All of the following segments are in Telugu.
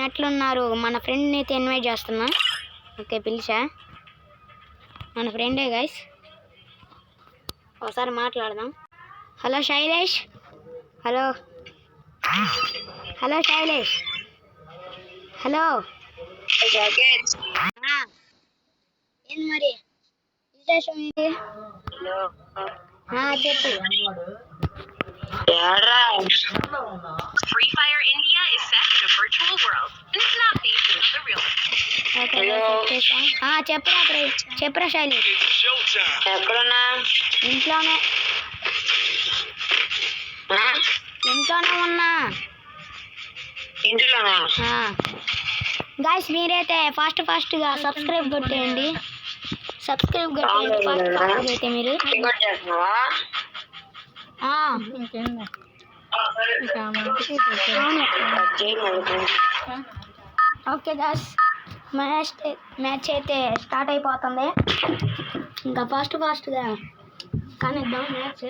ఎట్లున్నారు? మన ఫ్రెండ్ని అయితే ఇన్వైట్ చేస్తున్నా. ఓకే, పిలిచా. మన ఫ్రెండే గైస్. ఒకసారి మాట్లాడదాం. Hello Shailesh. Hello hello Shailesh. Hello. ఏం మరి విశేషం ఏంటి? చెప్పు. Free Fire India is set in a virtual world and it's not based on the real world. చెప్పురా శైలేష్. ఎక్కడున్నా? ఇంట్లోనే ఉన్నా. ఇంట్లోనా? గాయస్ మీరైతే ఫాస్ట్గా సబ్స్క్రైబ్ కొట్టేయండి. ఫాస్ట్ అయితే మీరు. ఓకే గాయస్, మ్యాచ్ అయితే స్టార్ట్ అయిపోతుంది. ఇంకా ఫాస్ట్గా కానిద్దాం మ్యాచ్.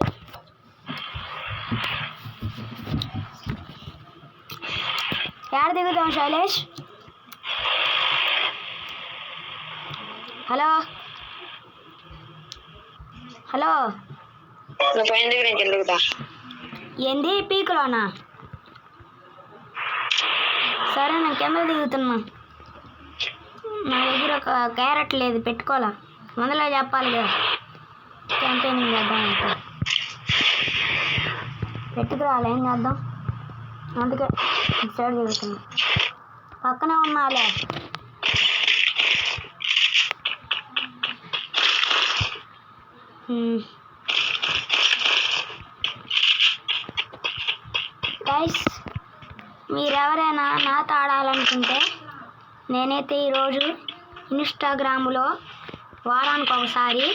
ఎక్కడ దిగుదాం శైలేష్? హలో ఏంది పీకులోనా? సరే నేను కింద దిగుతున్నా. నా దగ్గర ఒక క్యారెట్ లేదు, పెట్టుకోవాలా. ముందులో చెప్పాలి కదా క్యాంపెయినింగ్ చేద్దాం అంటే. పెట్టుకురాలి, ఏం చేద్దాం. అందుకే సైడ్ దిగుతున్నా. పక్కనే ఉన్నాలే. గైస్ మీరెవరైనా నాతో ఆడాలనుకుంటే నేనైతే ఈరోజు ఇన్స్టాగ్రామ్లో వారానికి ఒకసారి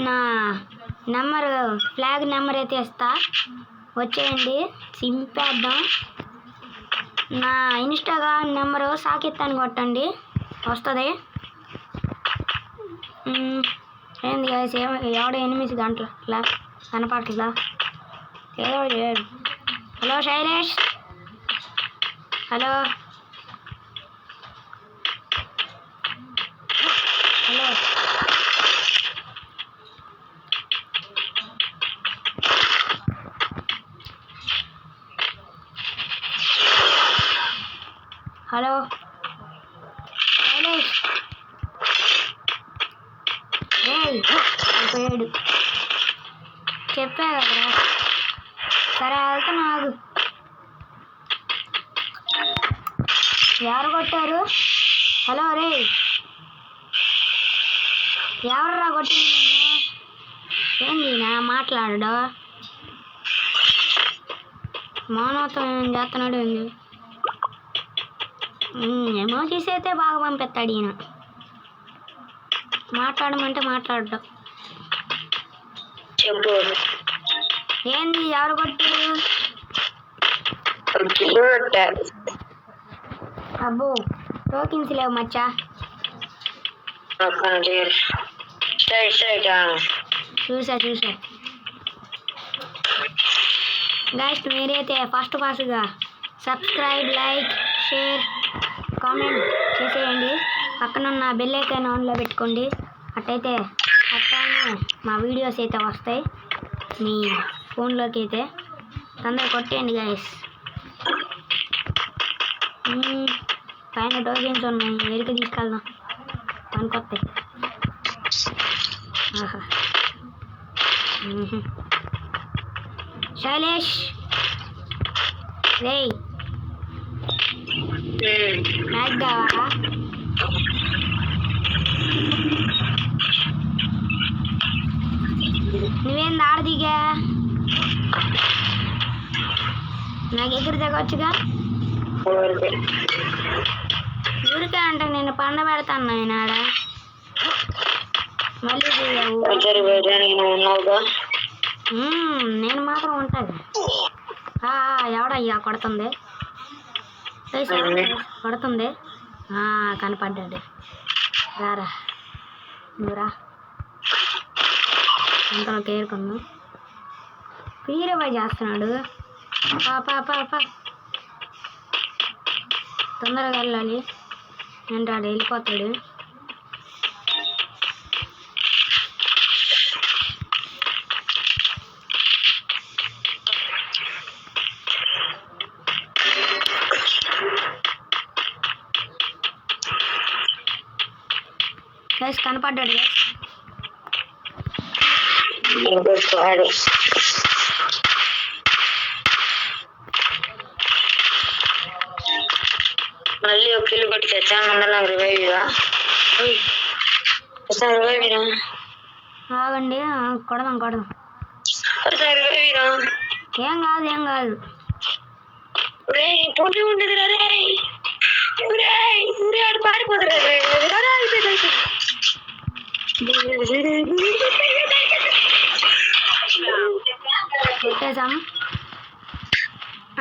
నా ఫ్లాగ్ నెంబర్ అయితే ఇస్తా. వచ్చేయండి, సింపేద్దాం. నా ఇన్స్టాగ్రామ్ నెంబరు సాకిత్ అని కొట్టండి, వస్తుంది. ఏంది గైస్, ఎవడో 8 గంటల కనపట్లా ఏదో చేయడు. Hello Shailesh. Hello hello Shailesh. అయిపోయాడు, చెప్పా కదరా. సరే వెళ్తున్నా, ఆగు. ఎవరు కొట్టారు? హలో రే, ఎవర్రా కొట్టింది నేను? ఏంది నా మాట్లాడడా? మౌనత్వం ఏం చేస్తున్నాడు? ఏంది ఎమోజీస్ అయితే బాగా పంపిస్తాడు ఈయన. మాట్లాడమంటే మాట్లాడడం. చెప్పు. ఏంది ఎవరు కొట్టారు? అబ్బో టోకెన్స్ లేవు మచ్చా. చూసా గైస్ మీరైతే ఫాస్ట్గా సబ్స్క్రైబ్, లైక్, షేర్, కామెంట్ చేసేయండి. పక్కనున్న బెల్ ఐకాన్ ఆన్లో పెట్టుకోండి. అట్టయితే అట్టానే మా వీడియోస్ అయితే వస్తాయి మీ ఫోన్లోకి. అయితే తొందరగా కొట్టేయండి గైస్. పైన టోకెన్స్ ఉన్నాయి, వెరికి తీసుకెళ్దాం పనికొస్తాయి. శైలేష్ రే, మ్యాచ్ కావాలా? నువ్వేంది ఆడదిగా? నా దగ్గర దిగొచ్చుగా. ఊరికే అంటే నేను పండ పెడతాను నేను ఆడ. మళ్ళీ నేను మాత్రం ఉంటాను. ఎవడయ్యా కొడుతుంది? కనపడ్డాడు. రారా నువ్వురా, అంతలో కేరుకున్నా. పీరవై చేస్తున్నాడు. తొందరగా వెళ్ళాలి అంటే ఆడు వెళ్ళిపోతాడు. గైస్ కనపడ్డాడు గైస్. ఇంకో స్క్వాడ్. మళ్ళీ ఒక కిలో కొట్టి తెచ్చా ముందర నాకు రివైవ్ రా. రివైవ్ రా. ఆగండి కొడదాం రివైవ్ రా. ఏం కాదు పోటీ ఉండదు రే. ఆడు పారిపోతారు. కొట్టేసాం.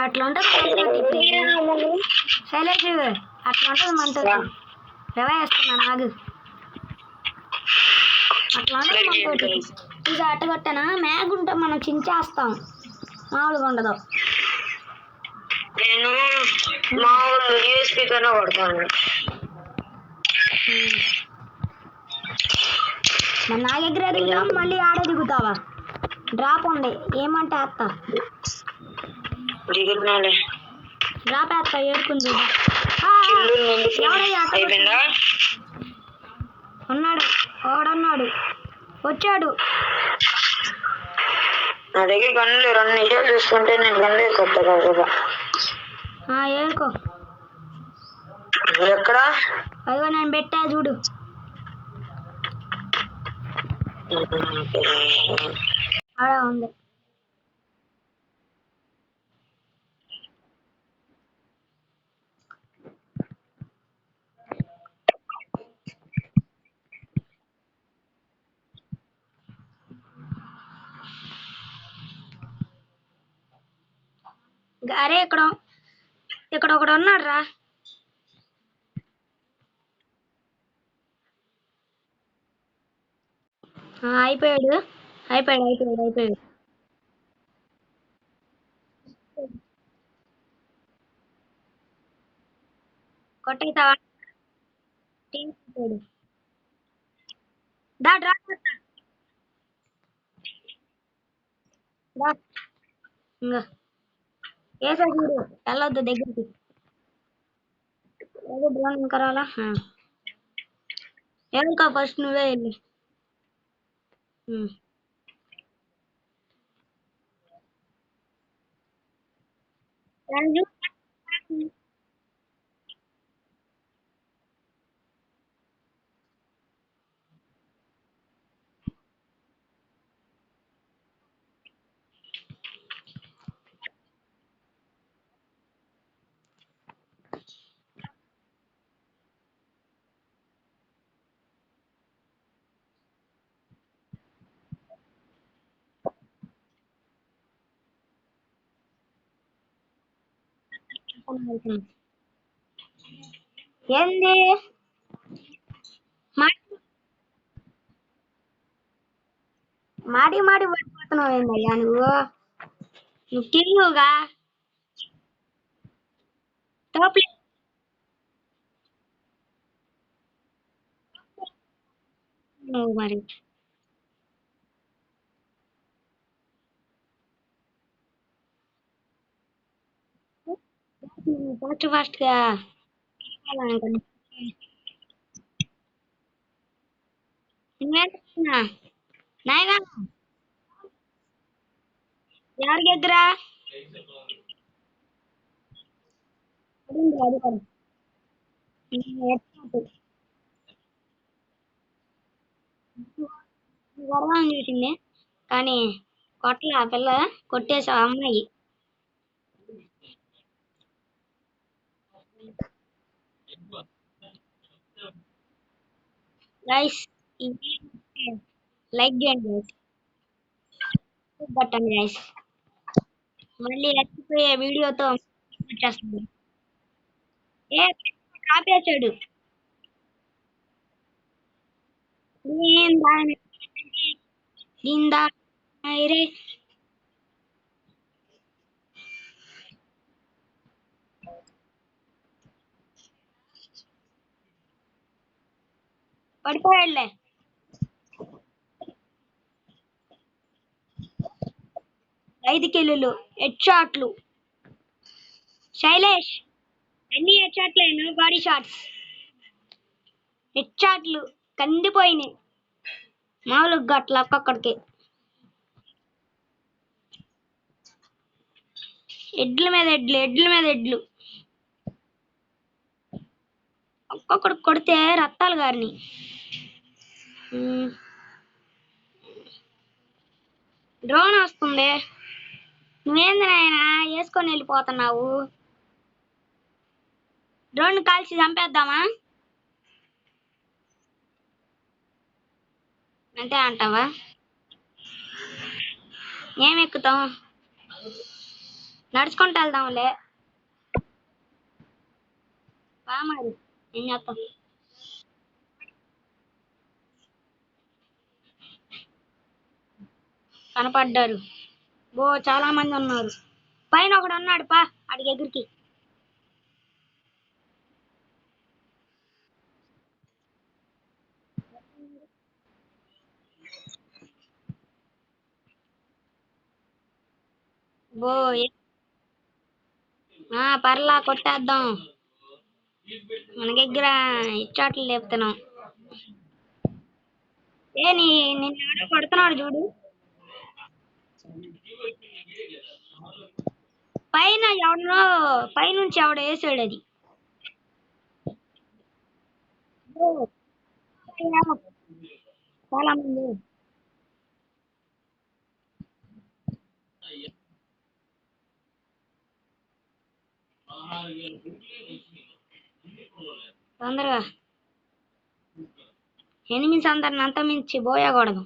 అట్లా ఉంటుంది శైలేష్, అట్లా ఉంటుంది మనతో. రివైవ్ వేస్తున్నాను ఆగు. అట్లా ఉంటుంది మనతోటి. ఇది అట్టగొట్టానా మ్యాగ్ ఉంటే మనం చించేస్తాం, మామూలుగా ఉండదు. నేను మామూలు యూఎస్పీ కన్నా కొడతాను. మరి నా దగ్గర దిగుతాం, మళ్ళీ ఆడే దిగుతావా? డ్రాప్ ఉంది ఏమంటే వేస్తా. దిగుతున్నాలే. డ్రాప్ వేస్తా ఏడుకుంది. ఉన్నాడు ఓడన్నాడు, వచ్చాడు. నా దగ్గర గన్నులు 2 నిమిషాలు చూసుకుంటే నేను గన్నులు కొత్త కదా. ఏరుకో. ఎక్కడ? అదిగో నేను పెట్టా చూడు. ఆడ ఉంది. అరే ఇక్కడ ఒకడు ఉన్నాడు రా. అయిపోయాడు. కొట్టేస్తావా? దా డ్రాప్ ఇంకా వేసా చూడు, వెళ్ళొద్దు దగ్గరికి. ఏదో డ్రోన్ ఇంకా రాలా. వెళ్తా ఫస్ట్ నువ్వే వెళ్ళి. ఏంది మాడి పడిపోతున్నావు ఏందయ్యా నువ్వు కిల్లుగా టాప్ నువ్వు మరి. ఫాస్ట్ గా నాయనా ఎవరి దగ్గర గొడవని చూసింది కానీ కొట్ల ఆ పిల్ల కొట్టేసా అమ్మాయి. గైస్ లైక్ చేయండి బటన్ గైస్. మళ్ళీ చచ్చిపోయే వీడియోతో వచ్చేస్తుంది. ఏ ఆపేసాడు. దీందా రే పడిపోయాడులే. 5 కిల్లులు హెడ్ షాట్లు. శైలేష్ అన్ని హెడ్ షాట్లేను, బాడీ షాట్స్. హెడ్ షాట్లు కందిపోయినాయి మామూలుగా గట్ల ఒక్కొక్కడికి. ఎడ్ల మీద ఎడ్లు, ఎడ్ల మీద ఎడ్లు. ఒక్కొక్కడికి కొడితే రక్తాలు గారిని. డ్రోన్ వస్తుంది. నువ్వేంది నాయనా వేసుకొని వెళ్ళిపోతున్నావు? డ్రోన్ కాల్చి చంపేద్దామా? అంతే అంటావా? ఏం ఎక్కుతాం? నడుచుకుంటూ వెళ్దాంలే. బా మరి ఏం చేస్తాం. కనపడ్డారు. చాలా మంది ఉన్నారు. పైన ఒకడు ఉన్నాడు, పా అడిగి ఎగురికి. బో పర్లా కొట్టేద్దాం. మన దగ్గర ఇచ్చాట్లు లేపుతున్నాం. నిన్ను కొడుతున్నాడు చూడు. పైన ఎవడో, పైనుంచి ఎవడో వేసాడు అది. చాలా మంది. తొందరగా ఎనిమిది అందరిని అంత మించి పోయకూడదు.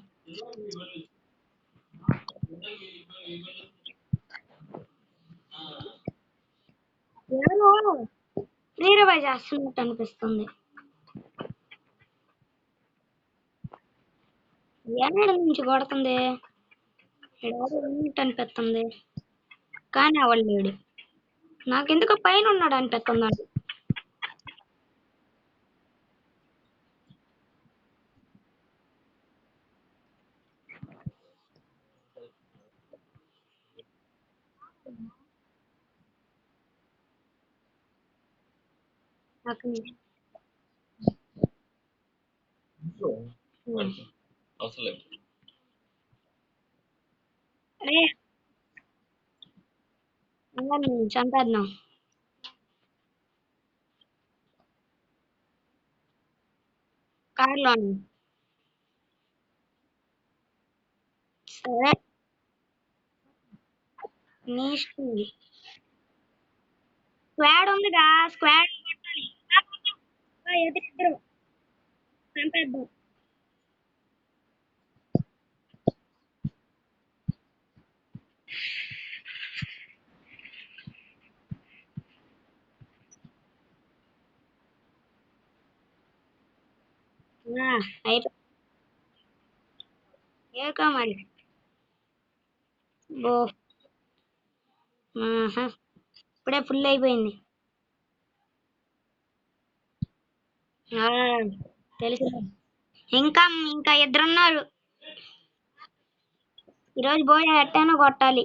ఎవరో ఫ్రీరవై చేస్తున్నట్టు అనిపిస్తుంది. ఎన్నడ నుంచి కొడుతుంది అనిపిస్తుంది, కానీ ఎవడు లేడు. నాకెందుకు పైన ఉన్నాడు అనిపిస్తుంది. నాకు అరే చంపేద్దాం. కార్లోని. సరే నీ ఇష్టం. స్క్వాడ్ ఉందిగా, స్క్వాడ్ కొట్టాలి. ఎదురిద్దరు చంపేద్దాం. ఏకా మరి. బో ఇప్పుడే ఫుల్ అయిపోయింది. తెలుసు. ఇంకా ఇంకా ఇద్దరున్నారు. ఈరోజు పోయా ఎట్టైనా కొట్టాలి.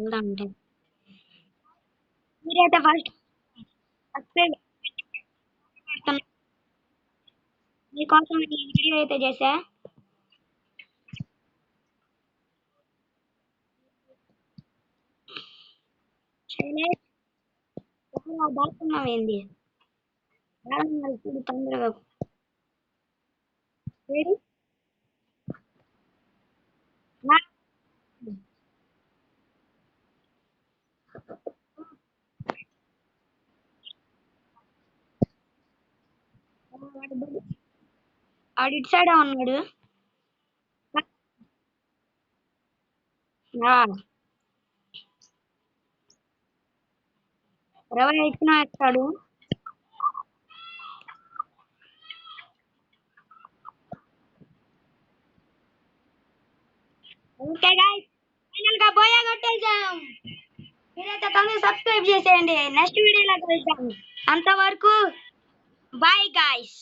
అంటే మీరైతే ఫస్ట్ మీకోసం ఈ వీడియో అయితే చేసా. దాక్కున్నావేంది? తొందరగా ఆడు ఇటు సైడే ఉన్నాడు. రవి ఇచ్చిన ఇస్తాడు. ఓకే గైస్, ఫైనల్ గా బోయా కొట్టేసాం. మీరైతే ప్రతి ఒక్కరు సబ్స్క్రైబ్ చేసేయండి. నెక్స్ట్ వీడియోలో కలుద్దాం. అంతవరకు బాయ్ గాయ్స్.